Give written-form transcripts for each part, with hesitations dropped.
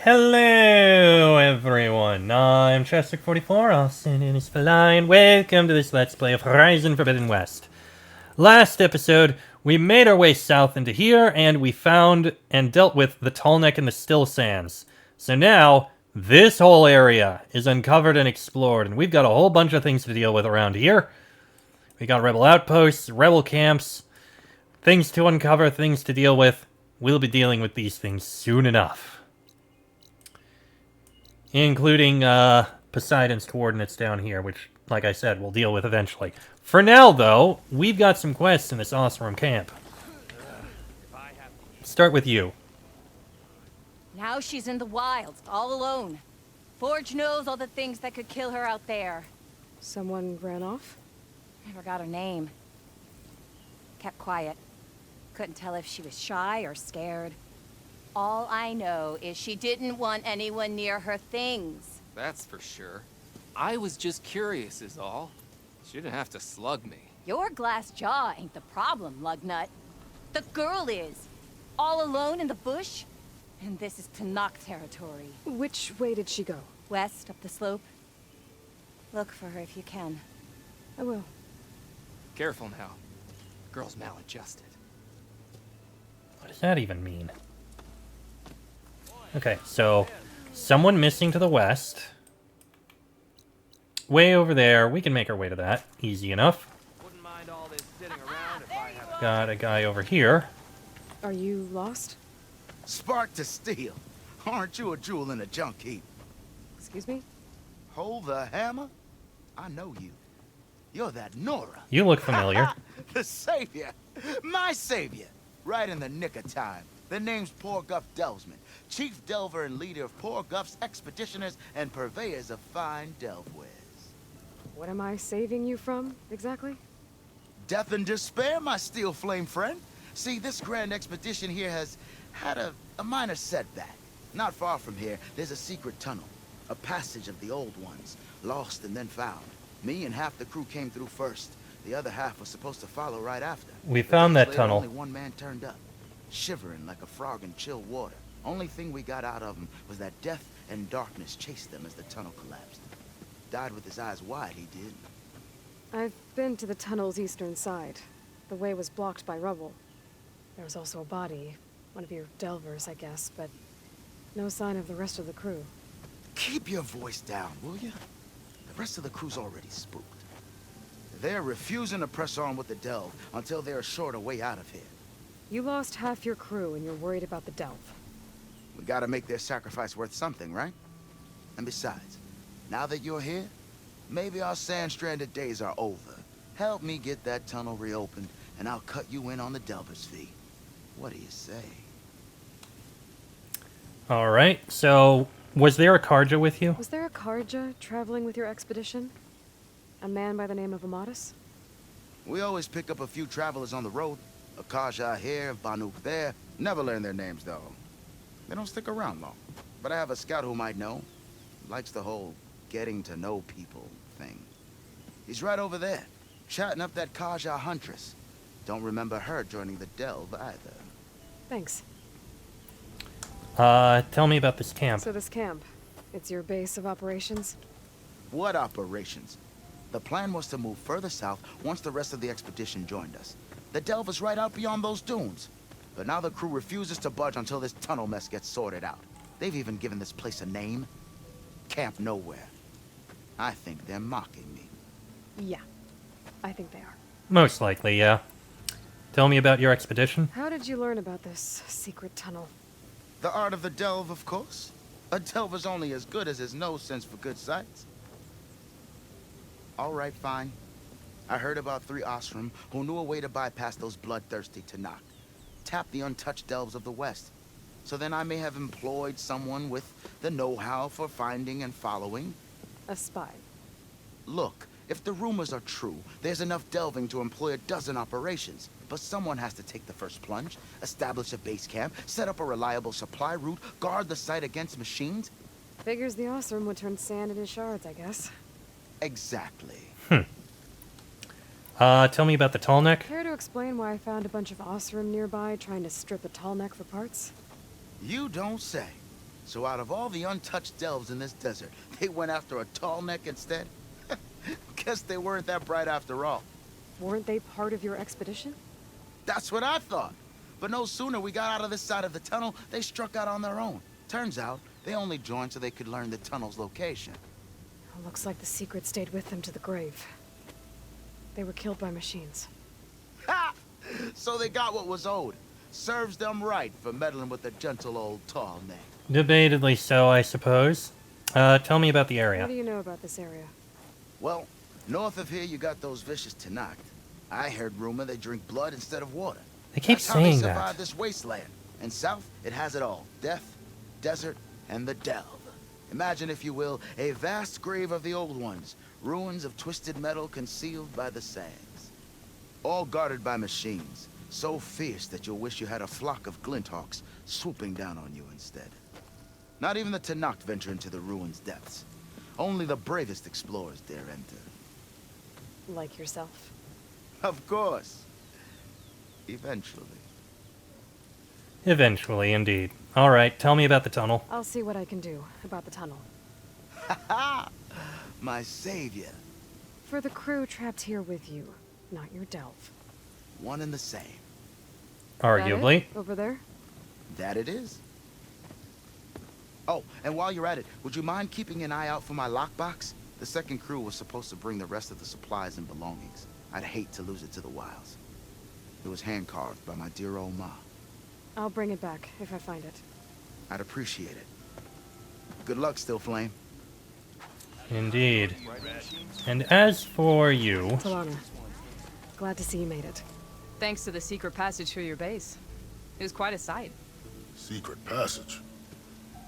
Hello everyone, I'm Chestic44, also known as Feline. Welcome to this Let's Play of Horizon Forbidden West. Last episode, we made our way south into here, and we found and dealt with the Tallneck and the Still Sands. So now, this whole area is uncovered and explored, and we've got a whole bunch of things to deal with around here. We got rebel outposts, rebel camps, things to uncover, things to deal with. We'll be dealing with these things soon enough. Including Poseidon's coordinates down here, which, like I said, we'll deal with eventually. For now, though, we've got some quests in this awesome camp. Start with you. Now she's in the wilds, all alone. Forge knows all the things that could kill her out there. Someone ran off? Never got her name. Kept quiet. Couldn't tell if she was shy or scared. All I know is she didn't want anyone near her things. That's for sure. I was just curious is all. She didn't have to slug me. Your glass jaw ain't the problem, Lugnut. The girl is. All alone in the bush. And this is Tanakh territory. Which way did she go? West, up the slope. Look for her if you can. I will. Careful now. Girl's maladjusted. What does that even mean? Okay, so someone missing to the west. Way over there. We can make our way to that. Easy enough. Wouldn't mind all this sitting around if I had Got a guy over here. Are you lost? Spark to steel. Aren't you a jewel in a junk heap? Excuse me? Hold the hammer? I know you. You're that Nora. You look familiar. The savior. My savior. Right in the nick of time. The name's Poor Guff Delvesman, chief delver and leader of Poor Guff's expeditioners and purveyors of fine delve wares. What am I saving you from, exactly? Death and despair, my steel flame friend. See, this grand expedition here has had a minor setback. Not far from here, there's a secret tunnel. A passage of the old ones, lost and then found. Me and half the crew came through first. The other half was supposed to follow right after. We found that Later, tunnel. Only one man turned up, shivering like a frog in chill water. Only thing we got out of him was that death and darkness chased them as the tunnel collapsed. Died with his eyes wide, he did. I've been to the tunnel's eastern side. The way was blocked by rubble. There was also a body. One of your delvers, I guess, but no sign of the rest of the crew. Keep your voice down, will you? The rest of the crew's already spooked. They're refusing to press on with the delve until they're assured a way out of here. You lost half your crew and you're worried about the delve. We gotta make their sacrifice worth something, right? And besides, now that you're here, maybe our sand-stranded days are over. Help me get that tunnel reopened, and I'll cut you in on the delver's fee. What do you say? Alright, so was there a Karja with you? Was there a Karja traveling with your expedition? A man by the name of Amatus? We always pick up a few travelers on the road. A Kaja here, Banuk there. Never learn their names, though. They don't stick around long. But I have a scout who might know. Likes the whole getting to know people thing. He's right over there, chatting up that Kaja huntress. Don't remember her joining the delve either. Thanks. Tell me about this camp. So this camp, it's your base of operations? What operations? The plan was to move further south once the rest of the expedition joined us. The delve is right out beyond those dunes. But now the crew refuses to budge until this tunnel mess gets sorted out. They've even given this place a name. Camp Nowhere. I think they're mocking me. Yeah, I think they are. Most likely, yeah. Tell me about your expedition. How did you learn about this secret tunnel? The art of the delve, of course. A delver's only as good as his nose sense for good sights. All right, fine. I heard about 3 Osram who knew a way to bypass those bloodthirsty Tanakh. Tap the untouched delves of the West. So then I may have employed someone with the know-how for finding and following. A spy. Look, if the rumors are true, there's enough delving to employ a dozen operations. But someone has to take the first plunge, establish a base camp, set up a reliable supply route, guard the site against machines. Figures the Osram would turn sand into shards, I guess. Exactly. Tell me about the Tallneck. Care to explain why I found a bunch of Osram nearby trying to strip a Tallneck for parts? You don't say. So out of all the untouched delves in this desert, they went after a tall neck instead? Guess they weren't that bright after all. Weren't they part of your expedition? That's what I thought. But no sooner we got out of this side of the tunnel, they struck out on their own. Turns out, they only joined so they could learn the tunnel's location. Looks like the secret stayed with them to the grave. They were killed by machines. Ha! So they got what was owed. Serves them right for meddling with the gentle old tall neck. Debatedly so, I suppose. Tell me about the What area. do you know about this area? Well, north of here you got those vicious Tanakh. I heard rumor they drink blood instead of water. They keep That's how they saying survive that. this wasteland. And south, it has it all. Death, desert, and the delve. Imagine, if you will, a vast grave of the old ones. Ruins of twisted metal concealed by the sands. All guarded by machines. So fierce that you'll wish you had a flock of glinthawks swooping down on you instead. Not even the Tanakh venture into the ruins' depths. Only the bravest explorers dare enter. Like yourself. Of course. Eventually. Eventually, indeed. Alright, tell me about the tunnel. I'll see what I can do about the tunnel. Ha! My savior. For the crew trapped here with you, not your delve. One and the same. Arguably. That it? Over there? That it is. Oh, and while you're at it, would you mind keeping an eye out for my lockbox? The second crew was supposed to bring the rest of the supplies and belongings. I'd hate to lose it to the wilds. It was hand-carved by my dear old ma. I'll bring it back if I find it. I'd appreciate it. Good luck, Still Flame. Indeed. And as for you... Talana, glad to see you made it. Thanks to the secret passage through your base. It was quite a sight. Secret passage?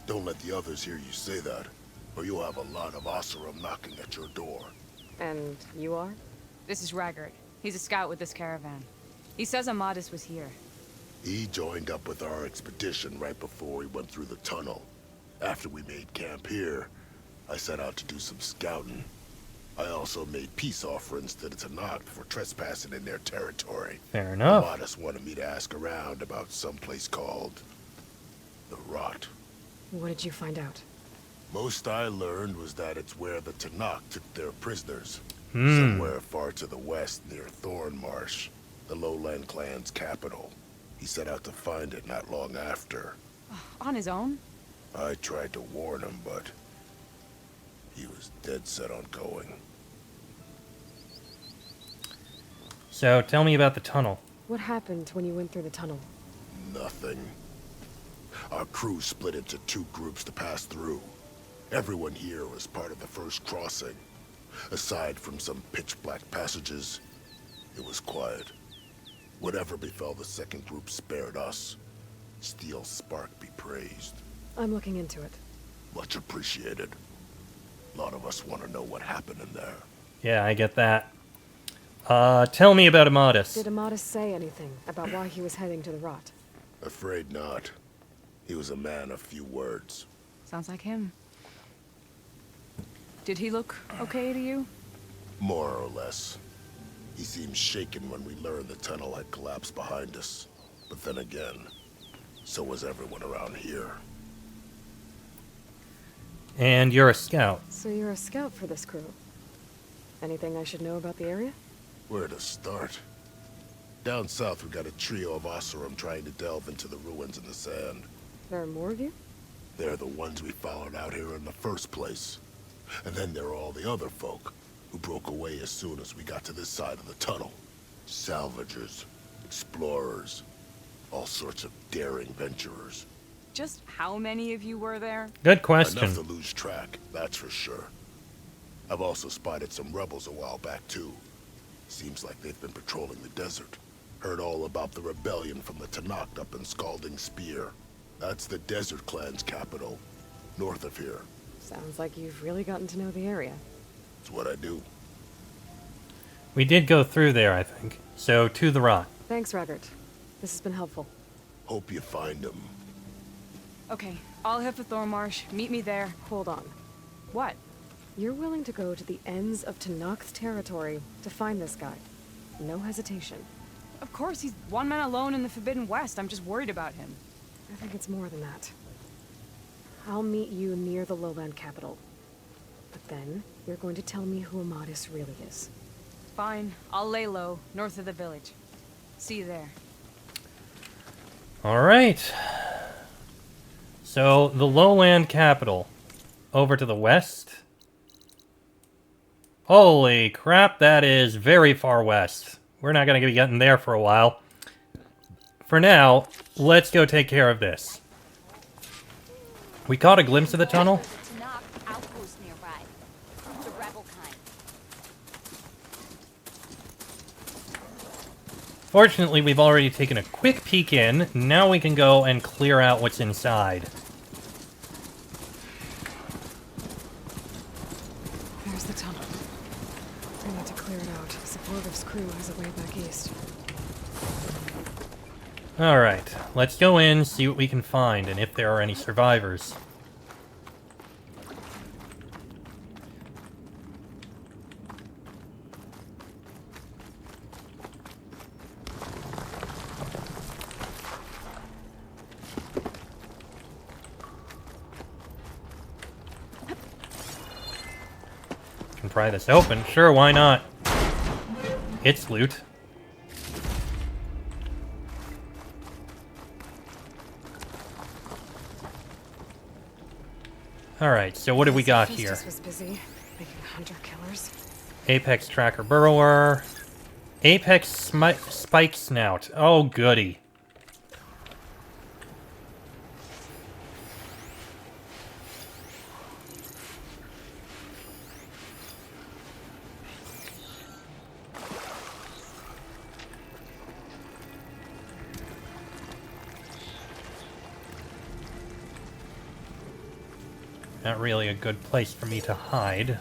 Don't let the others hear you say that, or you'll have a lot of Oseram knocking at your door. And you are? This is Raggart. He's a scout with this caravan. He says Amadis was here. He joined up with our expedition right before we went through the tunnel. After we made camp here, I set out to do some scouting. I also made peace offerings to the Tanakh for trespassing in their territory. Fair enough. Amadis wanted me to ask around about some place called the Rot. What did you find out? Most I learned was that it's where the Tanakh took their prisoners. Somewhere far to the west near Thornmarsh, the Lowland clan's capital. He set out to find it not long after. On his own? I tried to warn him, but he was dead set on going. So, tell me about the tunnel. What happened when you went through the tunnel? Nothing. Our crew split into two groups to pass through. Everyone here was part of the first crossing. Aside from some pitch-black passages, it was quiet. Whatever befell the second group spared us. Steel Spark be praised. I'm looking into it. Much appreciated. A lot of us want to know what happened in there. Yeah, I get that. Tell me about Amadis. Did Amadis say anything about why he was heading to the Rot? Afraid not. He was a man of few words. Sounds like him. Did he look okay to you? More or less. He seemed shaken when we learned the tunnel had collapsed behind us. But then again, so was everyone around here. And you're a scout. So you're a scout for this crew. Anything I should know about the area? Where to start? Down south we got a trio of Oseram trying to delve into the ruins in the sand. There are more of you? They're the ones we followed out here in the first place. And then there are all the other folk, who broke away as soon as we got to this side of the tunnel. Salvagers, explorers, all sorts of daring venturers. Just how many of you were there? Good question. Enough to lose track, that's for sure. I've also spotted some rebels a while back, too. Seems like they've been patrolling the desert. Heard all about the rebellion from the Tanakh up in Scalding Spear. That's the Desert Clan's capital, north of here. Sounds like you've really gotten to know the area. It's what I do. We did go through there, I think. So, to the Rot. Thanks, Raggart. This has been helpful. Hope you find them. Okay, I'll head for Thornmarsh. Meet me there. Hold on. What? You're willing to go to the ends of Tanakh's territory to find this guy. No hesitation. Of course, he's one man alone in the Forbidden West. I'm just worried about him. I think it's more than that. I'll meet you near the lowland capital. But then, you're going to tell me who Amadis really is. Fine, I'll lay low, north of the village. See you there. Alright. So, the lowland capital. Over to the west. Holy crap, that is very far west. We're not going to be getting there for a while. For now, let's go take care of this. We caught a glimpse of the tunnel. To knock outpost nearby. The rebel kind. Fortunately, we've already taken a quick peek in. Now we can go and clear out what's inside. There's the tunnel. We need to clear it out. Supportive's crew has a way back east. Alright, let's go in, see what we can find, and if there are any survivors. Can pry this open? Sure, why not? It's loot. Alright, so what do we got here? Was busy making hunter-killers. Apex Tracker Burrower. Apex Spike Snout. Oh, goody. Not really a good place for me to hide.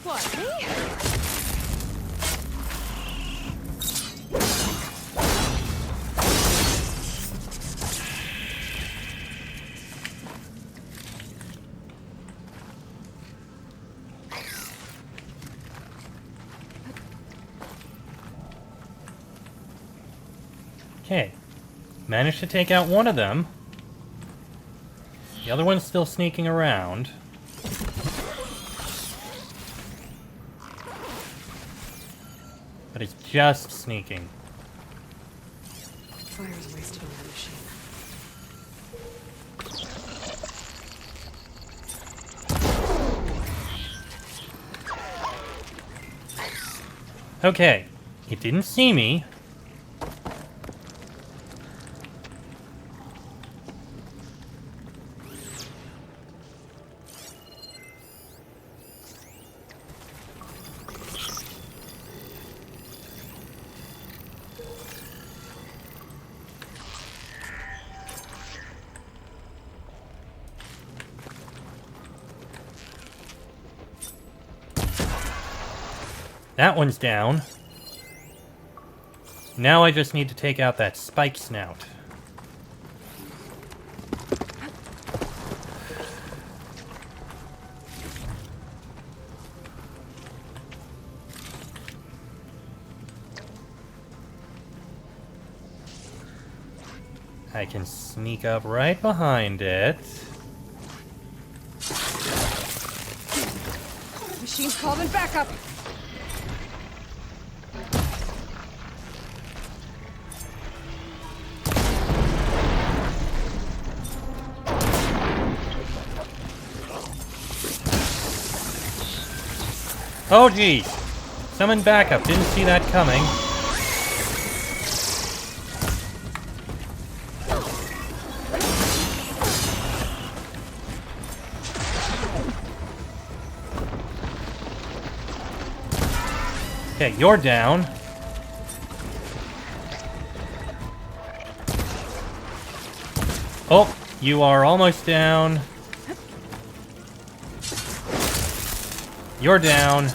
What, me? Okay. Managed to take out one of them. The other one's still sneaking around. But it's just sneaking. Fire's wasted on that machine. Okay. It didn't see me. That one's down. Now I just need to take out that spike snout. I can sneak up right behind it. Machine's calling back up. Oh geez! Summon backup, didn't see that coming. Okay, you're down. Oh, you are almost down. You're down.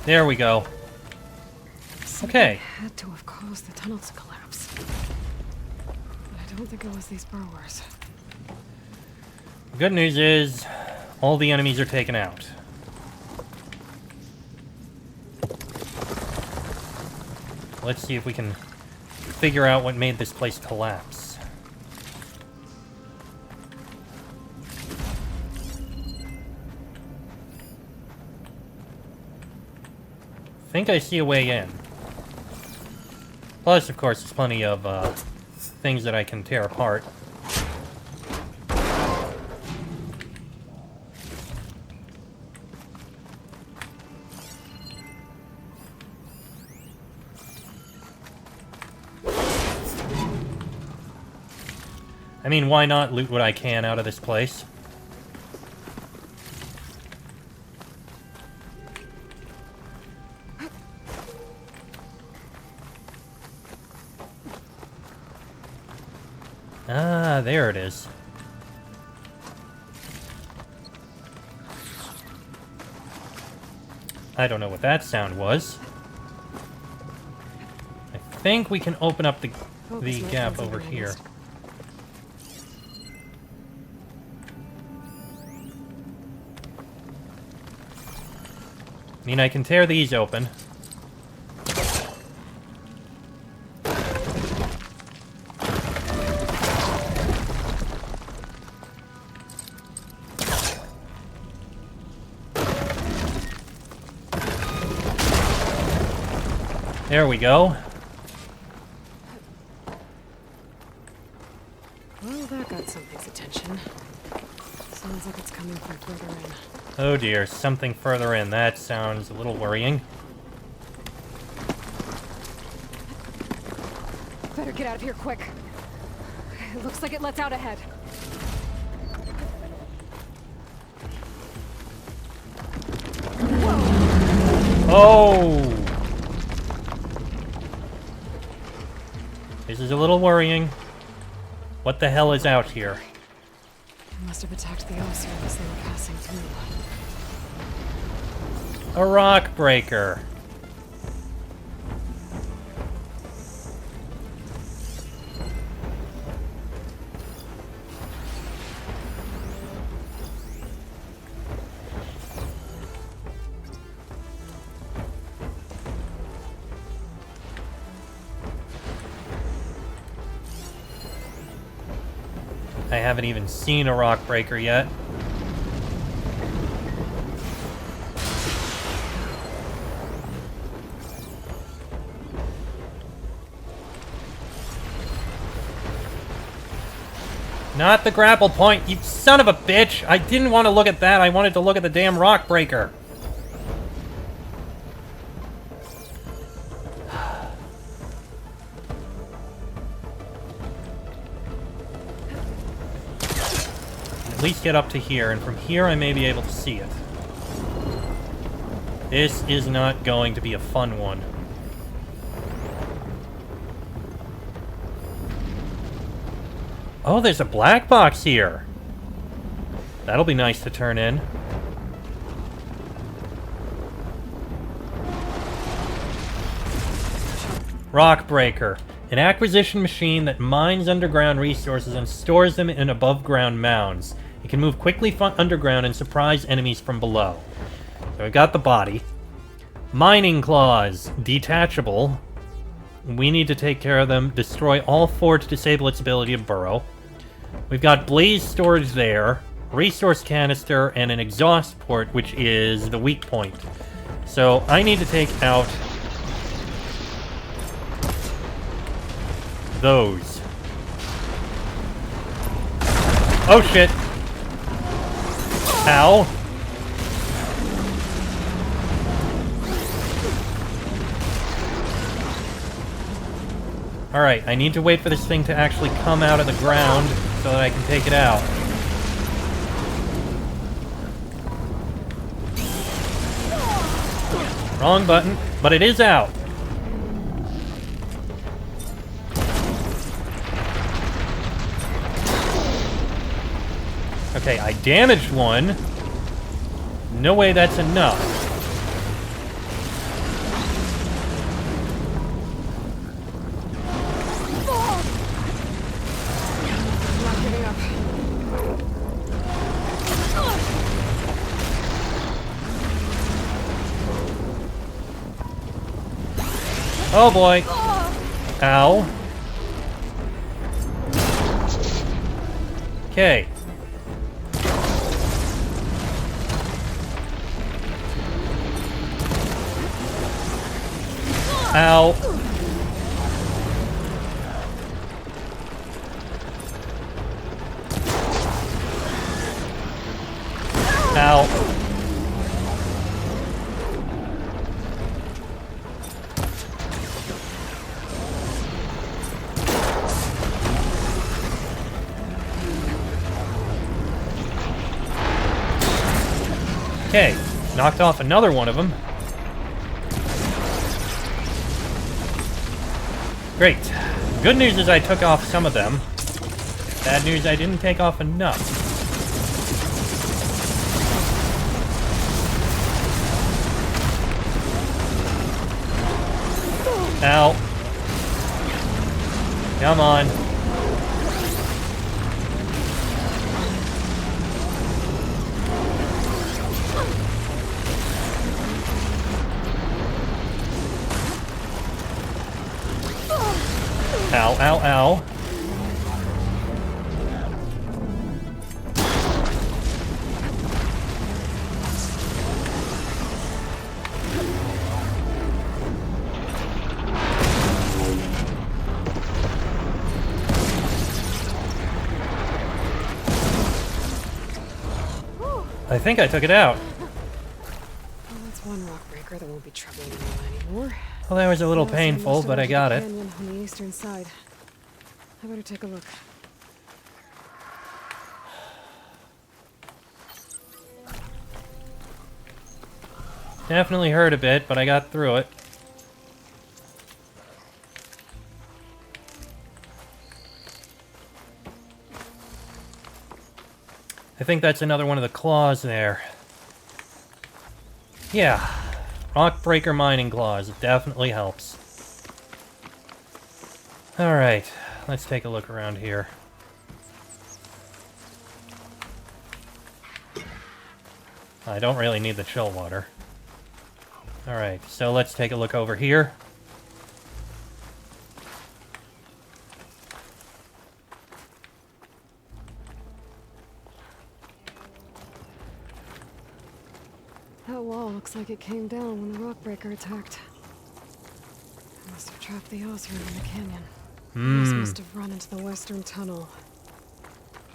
There we go. Okay. Had to have caused the tunnel to collapse. But I don't think it was these burrowers. Good news is, all the enemies are taken out. Let's see if we can figure out what made this place collapse. I think I see a way in. Plus, of course, there's plenty of things that I can tear apart. I mean, why not loot what I can out of this place? Ah, there it is. I don't know what that sound was. I think we can open up the gap over here. I mean, I can tear these open. There we go. Well, that got something's attention. Sounds like it's coming from further in. Oh dear, something further in. That sounds a little worrying. Better get out of here quick. It looks like it lets out ahead. Oh! This is a little worrying. What the hell is out here? They must have attacked the Oseer as they were passing through. A Rockbreaker. I haven't even seen a Rockbreaker yet. Not the grapple point, you son of a bitch! I didn't want to look at that, I wanted to look at the damn Rockbreaker. At least get up to here, and from here I may be able to see it. This is not going to be a fun one. Oh, there's a black box here. That'll be nice to turn in. Rockbreaker. An acquisition machine that mines underground resources and stores them in above-ground mounds. It can move quickly underground and surprise enemies from below. So we've got the body. Mining claws. Detachable. We need to take care of them. Destroy all four to disable its ability to burrow. We've got blaze storage there. Resource canister and an exhaust port, which is the weak point. So I need to take out those. Oh shit. Ow. Alright, I need to wait for this thing to actually come out of the ground so that I can take it out. Wrong button, but it is out. Okay, I damaged one. No way that's enough. Oh boy. Ow. Okay. Ow. Ow. Okay, knocked off another one of them. Great. Good news is I took off some of them. Bad news, I didn't take off enough. Ow. Come on. Ow, ow, ow. I think I took it out. Well, that's one Rockbreaker that won't be troubling anyone anymore. Well, that was a little Now it's almost painful, but I over to got the it. canyon on the eastern side. I better take a look. Definitely hurt a bit, but I got through it. I think that's another one of the claws there. Yeah. Rockbreaker mining claws. It definitely helps. Alright. Let's take a look around here. I don't really need the chill water. Alright, so let's take a look over here. That wall looks like it came down when the Rockbreaker attacked. I must have trapped the Ozra in the canyon. Those must have run into the western tunnel.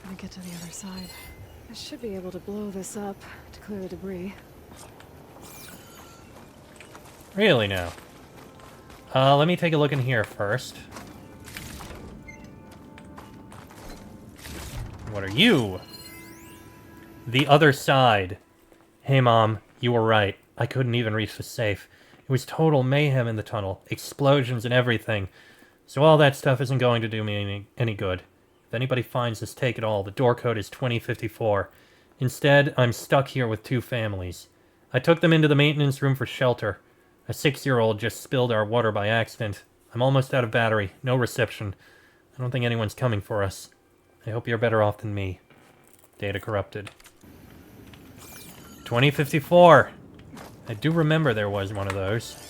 Trying to get to the other side. I should be able to blow this up to clear the debris. Really now? Let me take a look in here first. What are you? The other side. Hey, Mom, you were right. I couldn't even reach the safe. It was total mayhem in the tunnel. Explosions and everything. So all that stuff isn't going to do me any good. If anybody finds this, take it all. The door code is 2054. Instead, I'm stuck here with 2 families. I took them into the maintenance room for shelter. A 6-year-old just spilled our water by accident. I'm almost out of battery. No reception. I don't think anyone's coming for us. I hope you're better off than me. Data corrupted. 2054. I do remember there was one of those.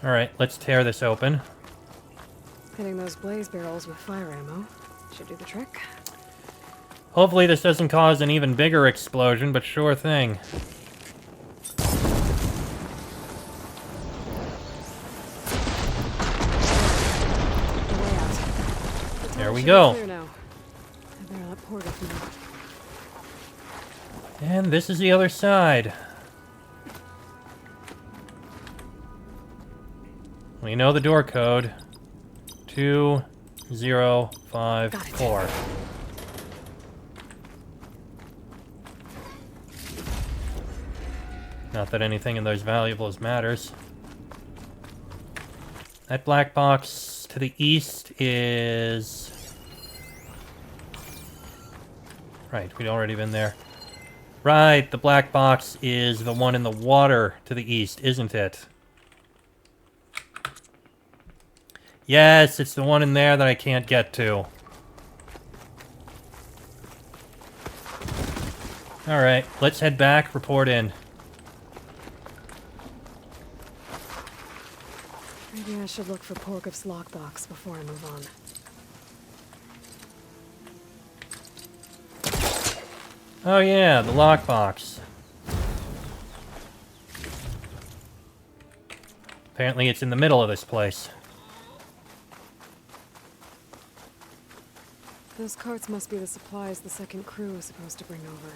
Alright, let's tear this open. Hitting those blaze barrels with fire ammo should do the trick. Hopefully this doesn't cause an even bigger explosion, but sure thing. The way out. The There tunnel we should be go. clear now. I better let Porter through. And this is the other side. We know the door code. 2054. Not that anything in those valuables matters. That black box to the east is... Right, we'd already been there. Right, the black box is the one in the water to the east, isn't it? Yes, it's the one in there that I can't get to. Alright, let's head back, report in. should look for Porgev's lockbox before I move on. Oh yeah, the lockbox. Apparently it's in the middle of this place. Those carts must be the supplies the second crew was supposed to bring over.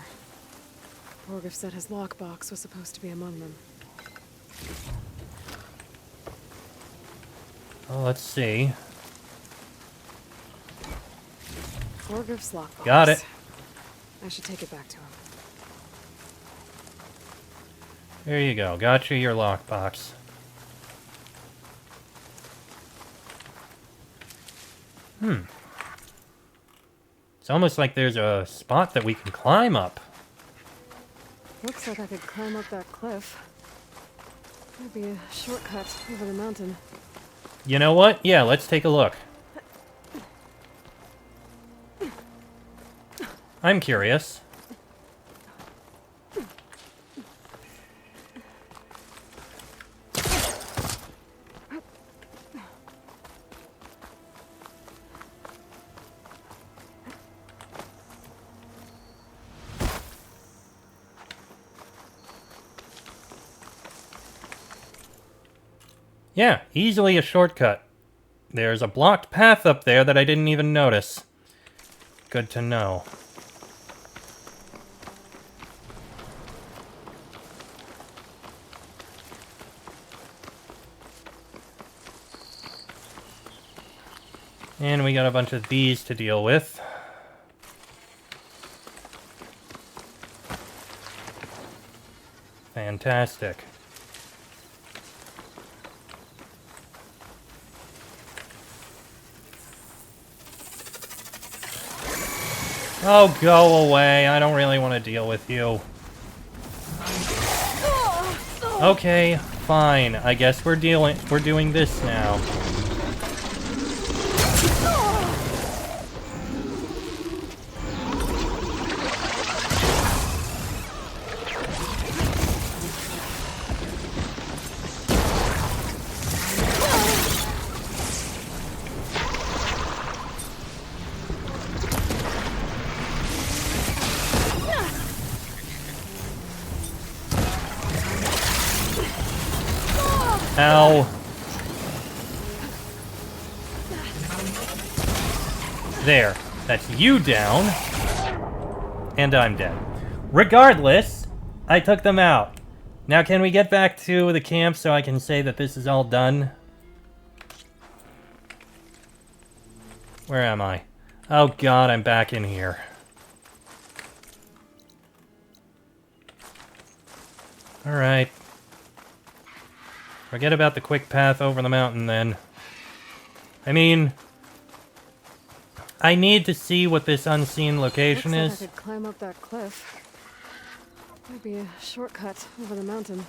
Porgev said his lockbox was supposed to be among them. Well, let's see. Porgev's lockbox. Got it. I should take it back to him. There you go. Got you your lockbox. It's almost like there's a spot that we can climb up. Looks like I could climb up that cliff. Might be a shortcut over the mountain. You know what? Yeah, let's take a look. I'm curious. Yeah, easily a shortcut. There's a blocked path up there that I didn't even notice. Good to know. And we got a bunch of these to deal with. Fantastic. Oh, go away. I don't really want to deal with you. Okay, fine. I guess we're doing this now. Ow. There. That's you down. And I'm dead. Regardless, I took them out. Now can we get back to the camp so I can say that this is all done? Where am I? Oh god, I'm back in here. Alright. Forget about the quick path over the mountain, then. I mean, I need to see what this unseen location Looks like is. I could climb up that cliff. Might be a shortcut over the mountain.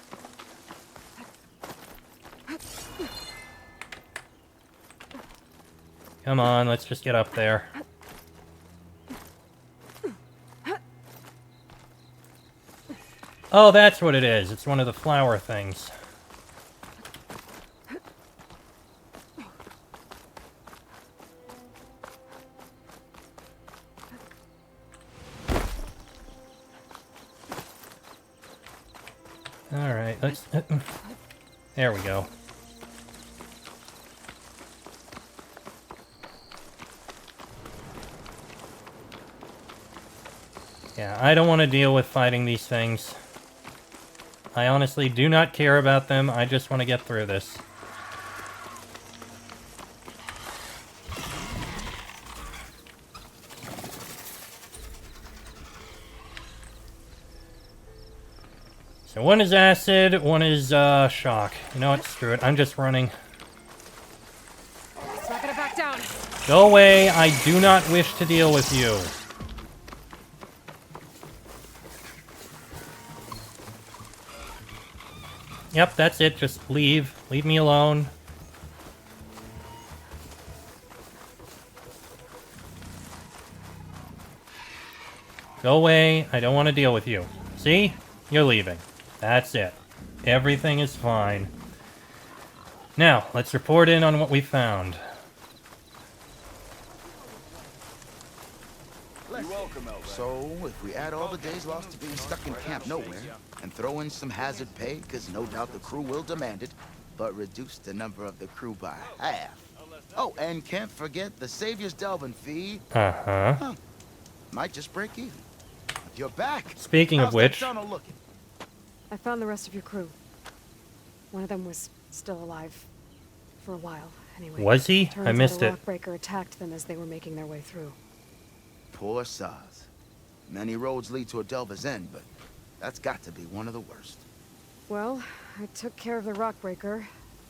Come on, let's just get up there. Oh, that's what it is. It's one of the flower things. Alright, let's... there we go. Yeah, I don't want to deal with fighting these things. I honestly do not care about them, I just want to get through this. So one is acid, one is shock. You know what, screw it, I'm just running. It's not gonna back down. Go away, I do not wish to deal with you. Yep, that's it, just leave. Leave me alone. Go away, I don't want to deal with you. See? You're leaving. That's it. Everything is fine. Now, let's report in on what we found. So, if we add all the days lost to being stuck in Camp Nowhere, and throw in some hazard pay, because no doubt the crew will demand it, but reduce the number of the crew by half. Oh, and can't forget the Savior's Delvin fee. Uh-huh. Might just break even. You're back. Speaking of How's that which... tunnel looking? I found the rest of your crew. One of them was still alive. For a while, anyway. Was he? Turns I missed out a it. Rockbreaker attacked them as they were making their way through. Poor Saz. Many roads lead to a Delver's End, but that's got to be one of the worst. Well, I took care of the Rockbreaker.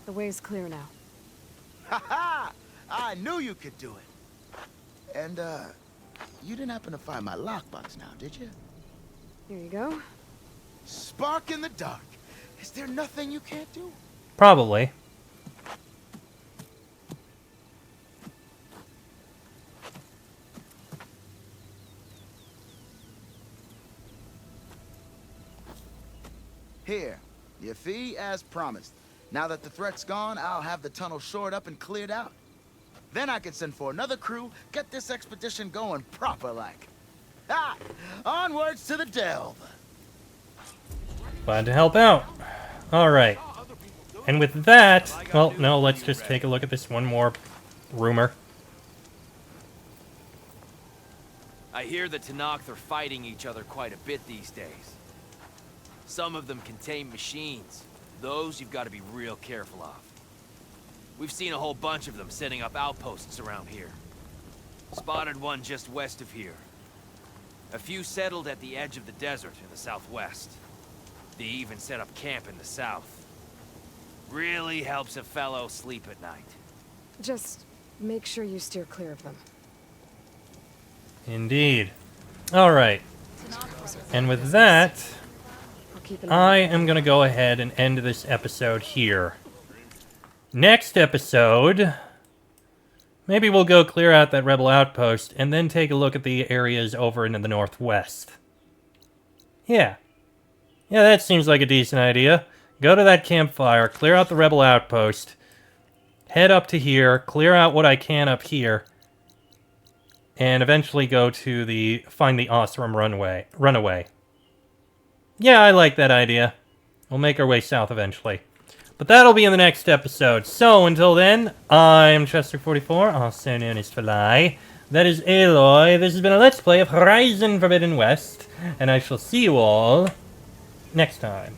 The way's clear now. Ha ha! I knew you could do it. And, you didn't happen to find my lockbox now, did you? Here you go. Spark in the dark. Is there nothing you can't do? Probably. Here, your fee as promised. Now that the threat's gone, I'll have the tunnel shored up and cleared out. Then I can send for another crew, get this expedition going proper-like. Ha! Onwards to the delve! Glad to help out. Alright. And with that... Well, no, let's just take a look at this one more rumor. I hear the Tenakth are fighting each other quite a bit these days. Some of them contain machines. Those you've got to be real careful of. We've seen a whole bunch of them setting up outposts around here. Spotted one just west of here. A few settled at the edge of the desert in the southwest. They even set up camp in the south. Really helps a fellow sleep at night. Just make sure you steer clear of them. Indeed. Alright. And with that... I'll keep an I eye. am going to go ahead and end this episode here. Next episode, maybe we'll go clear out that rebel outpost and then take a look at the areas over into the northwest. Yeah. Yeah, that seems like a decent idea. Go to that campfire, clear out the rebel outpost, head up to here, clear out what I can up here, and eventually go to find the Osram runaway. Yeah, I like that idea. We'll make our way south eventually. But that'll be in the next episode. So, until then, I'm Chester44, also known as Fly. That is Aloy. This has been a Let's Play of Horizon Forbidden West. And I shall see you all next time.